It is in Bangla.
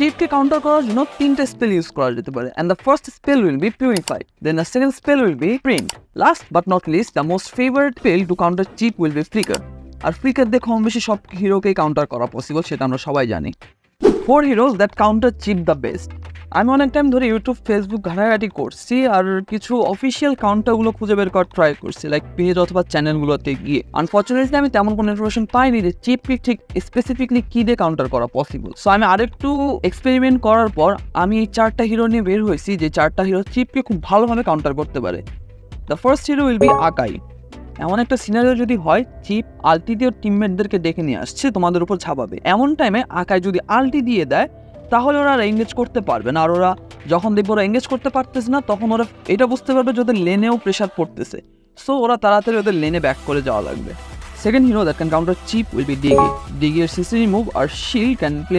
চিপকে কাউন্টার করার জন্য 3টা স্পেল ইউজ করা যেতে পারে, and the first spell will be Purify, then the second spell will be Print. Last but not least, the most favorite spell to counter chip will be Flicker. আর ফ্লিকার দিয়ে কম বেশি সব হিরোকেই কাউন্টার করা পসিবল, সেটা আমরা সবাই জানি। 4 heroes that counter chip the best. আমি অনেক টাইম ধরে ইউটিউব ফেসবুক ঘাটাঘাটি করছি আর কিছু অফিসিয়াল কাউন্টারগুলো খুঁজে বের করার ট্রাই করছি, লাইক পেজ অথবা চ্যানেলগুলোতে গিয়ে। আনফর্চুনেটলি আমি তেমন কোনো ইনফরমেশন পাইনি যে চিপকে ঠিক স্পেসিফিকলি কী দিয়ে কাউন্টার করা পসিবল। সো আমি আরেকটু এক্সপেরিমেন্ট করার পর আমি এই 4টা হিরো নিয়ে বের হয়েছি যে 4টা হিরো চিপকে খুব ভালোভাবে কাউন্টার করতে পারে। The first hero will be Akai. এমন একটা সিনারিও যদি হয়, চিপ আলটি দিয়ে টিমমেটদেরকে ডেকে নিয়ে আসছে, তোমাদের উপর ঝাঁপাবে। এমন টাইমে আকাই যদি আলটি দিয়ে দেয় তাহলে ওরা এঙ্গেজ করতে পারবে না, আর ওরা যখন দেখবে ওরা এঙ্গেজ করতে পারতেছে না তখন ওরা এটা বুঝতে পারবে যে ওদের লেনেও প্রেশার পড়তেছে, সো ওরা তাড়াতাড়ি ওদের লেনে ব্যাক করে যাওয়া লাগবে। Second hero that can counter chip will be Diggie. ডিগির সিসি মুভ আর শিল্ড ক্যান প্লে